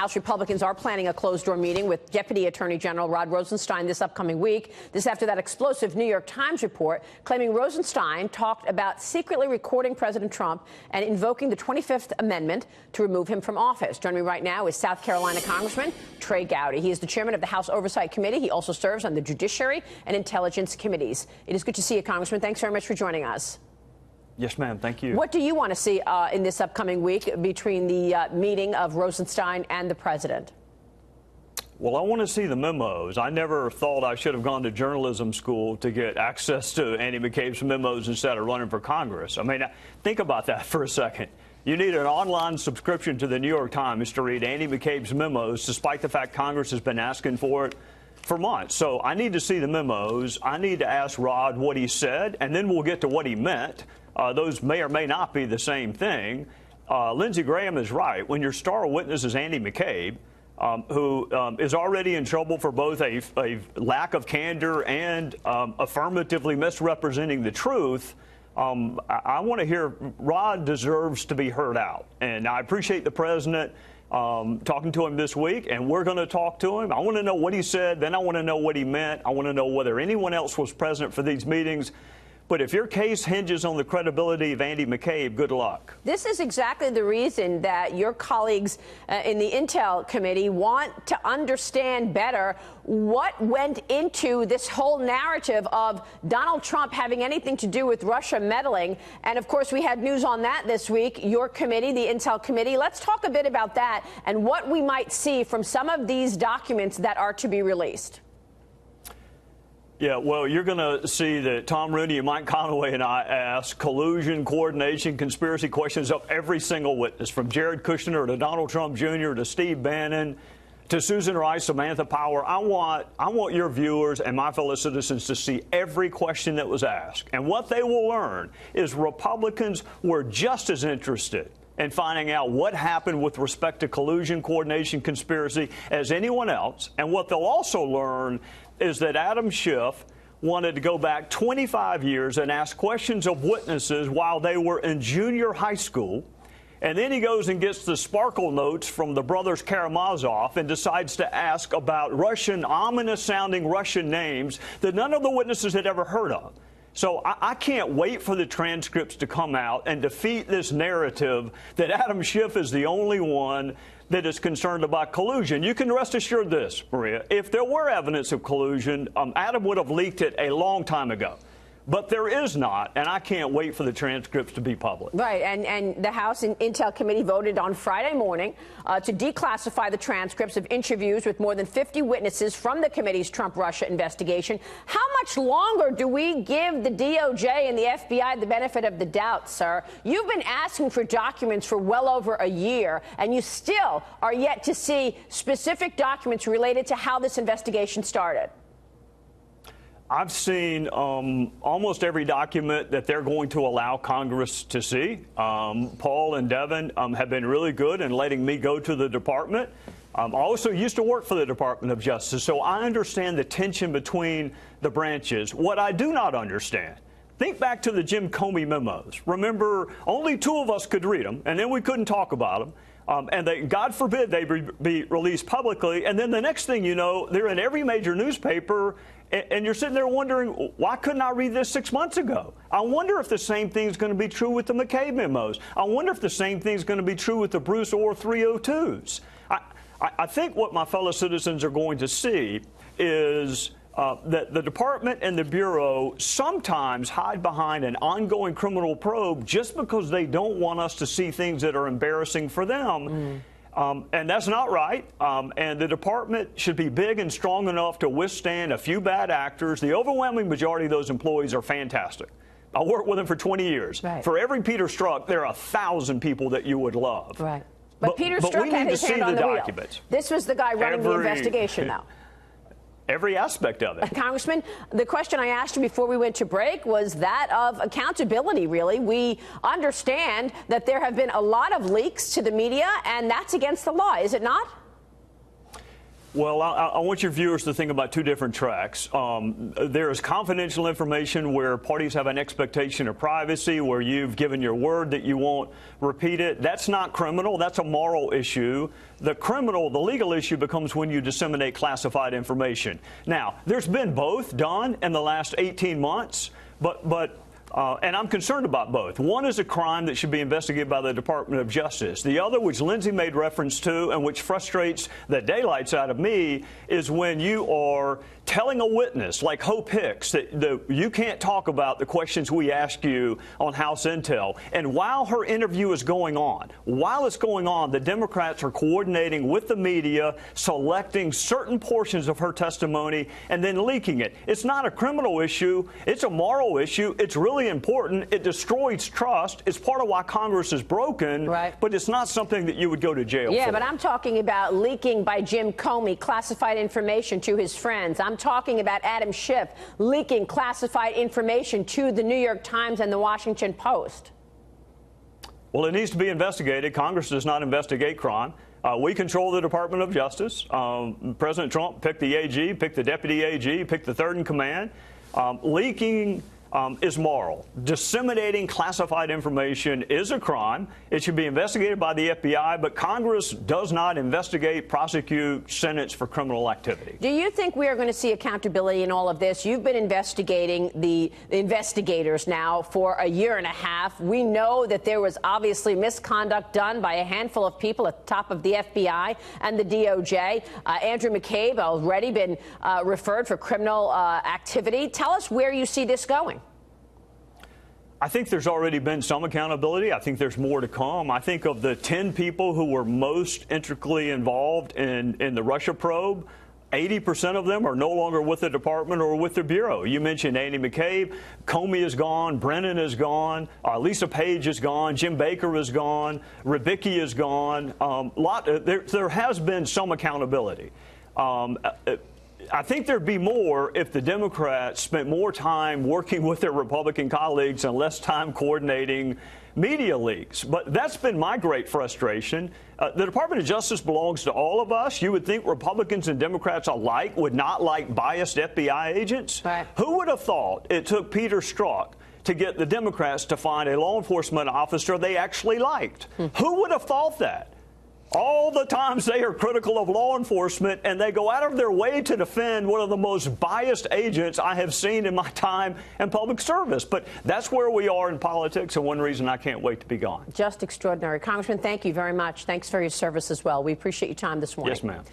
House Republicans are planning a closed-door meeting with Deputy Attorney General Rod Rosenstein this upcoming week. This after that explosive New York Times report claiming Rosenstein talked about secretly recording President Trump and invoking the 25th Amendment to remove him from office. Joining me right now is South Carolina Congressman Trey Gowdy. He is the chairman of the House Oversight Committee. He also serves on the Judiciary and Intelligence Committees. It is good to see you, Congressman. Thanks very much for joining us. Yes, ma'am. Thank you. What do you want to see in this upcoming week between the meeting of Rosenstein and the president? Well, I want to see the memos. I never thought I should have gone to journalism school to get access to Andy McCabe's memos instead of running for Congress. I mean, think about that for a second. You need an online subscription to the New York Times to read Andy McCabe's memos, despite the fact Congress has been asking for it for months. So I need to see the memos. I need to ask Rod what he said, and then we'll get to what he meant. Those may or may not be the same thing. Lindsey Graham is right. When your star witness is Andy McCabe, who is already in trouble for both a lack of candor and affirmatively misrepresenting the truth, I want to hear Rod deserves to be heard out. And I appreciate the president talking to him this week, and we're going to talk to him. I want to know what he said, then I want to know what he meant. I want to know whether anyone else was present for these meetings. But if your case hinges on the credibility of Andy McCabe, good luck. This is exactly the reason that your colleagues in the Intel Committee want to understand better what went into this whole narrative of Donald Trump having anything to do with Russia meddling. And, of course, we had news on that this week, your committee, the Intel Committee. Let's talk a bit about that and what we might see from some of these documents that are to be released. Yeah, well, you're going to see that Tom Rooney and Mike Conaway and I ask collusion, coordination, conspiracy questions of every single witness, from Jared Kushner to Donald Trump Jr. to Steve Bannon to Susan Rice, Samantha Power. I want your viewers and my fellow citizens to see every question that was asked. And what they will learn is Republicans were just as interested in finding out what happened with respect to collusion, coordination, conspiracy as anyone else. And what they'll also learn is that Adam Schiff wanted to go back 25 years and ask questions of witnesses while they were in junior high school. And then he goes and gets the sparkle notes from the brothers Karamazov and decides to ask about Russian, ominous-sounding Russian names that none of the witnesses had ever heard of. So I can't wait for the transcripts to come out and defeat this narrative that Adam Schiff is the only one that is concerned about collusion. You can rest assured this, Maria, if there were evidence of collusion, Adam would have leaked it a long time ago. But there is not, and I can't wait for the transcripts to be public. Right, and the House Intel Committee voted on Friday morning to declassify the transcripts of interviews with more than 50 witnesses from the committee's Trump-Russia investigation. How much longer do we give the DOJ and the FBI the benefit of the doubt, sir? You've been asking for documents for well over a year, and you still are yet to see specific documents related to how this investigation started. I've seen almost every document that they're going to allow Congress to see. Paul and Devin have been really good in letting me go to the department. I also used to work for the Department of Justice, so I understand the tension between the branches. What I do not understand, think back to the Jim Comey memos. Remember, only two of us could read them, and then we couldn't talk about them. And they, God forbid they be released publicly. And then the next thing you know, they're in every major newspaper, and you're sitting there wondering, why couldn't I read this 6 months ago? I wonder if the same thing is going to be true with the McCabe memos. I wonder if the same thing is going to be true with the Bruce Orr 302s. I think what my fellow citizens are going to see is that the department and the Bureau sometimes hide behind an ongoing criminal probe just because they don't want us to see things that are embarrassing for them. And that's not right. And the department should be big and strong enough to withstand a few bad actors. The overwhelming majority of those employees are fantastic. I worked with them for 20 years. Right. For every Peter Strzok, there are 1,000 people that you would love. Right. But Peter Strzok had his hand on the wheel. This was the guy running the investigation now. Every aspect of it. Congressman, the question I asked you before we went to break was that of accountability, really. We understand that there have been a lot of leaks to the media, and that's against the law, is it not? Well, I want your viewers to think about two different tracks. There is confidential information where parties have an expectation of privacy, where you've given your word that you won't repeat it. That's not criminal. That's a moral issue. The legal issue becomes when you disseminate classified information. Now, there's been both done in the last 18 months, and I'm concerned about both. One is a crime that should be investigated by the Department of Justice. The other, which Lindsay made reference to and which frustrates the daylights out of me, is when you are telling a witness like Hope Hicks that you can't talk about the questions we ask you on House Intel. And while her interview is going on, the Democrats are coordinating with the media, selecting certain portions of her testimony and then leaking it. It's not a criminal issue. It's a moral issue. It's really important. It destroys trust. It's part of why Congress is broken, right. But it's not something that you would go to jail for. Yeah, but I'm talking about leaking by Jim Comey classified information to his friends. I'm talking about Adam Schiff leaking classified information to the New York Times and the Washington Post. Well, it needs to be investigated. Congress does not investigate crime. We control the Department of Justice. President Trump picked the AG, picked the deputy AG, picked the third in command. Leaking is moral. Disseminating classified information is a crime. It should be investigated by the FBI, but Congress does not investigate, prosecute, sentence for criminal activity. Do you think we are going to see accountability in all of this? You've been investigating the investigators now for a year and a half. We know that there was obviously misconduct done by a handful of people at the top of the FBI and the DOJ. Andrew McCabe already been referred for criminal activity. Tell us where you see this going. I think there's already been some accountability. I think there's more to come. I think of the 10 people who were most intricately involved in the Russia probe, 80% of them are no longer with the department or with the Bureau. You mentioned Andy McCabe. Comey is gone. Brennan is gone. Lisa Page is gone. Jim Baker is gone. Rybicki is gone. There has been some accountability. I think there'd be more if the Democrats spent more time working with their Republican colleagues and less time coordinating media leaks. But that's been my great frustration. The Department of Justice belongs to all of us. You would think Republicans and Democrats alike would not like biased FBI agents. Right. Who would have thought it took Peter Strzok to get the Democrats to find a law enforcement officer they actually liked? Who would have thought that? All the times they are critical of law enforcement, and they go out of their way to defend one of the most biased agents I have seen in my time in public service. But that's where we are in politics, and one reason I can't wait to be gone. Just extraordinary. Congressman, thank you very much. Thanks for your service as well. We appreciate your time this morning. Yes, ma'am.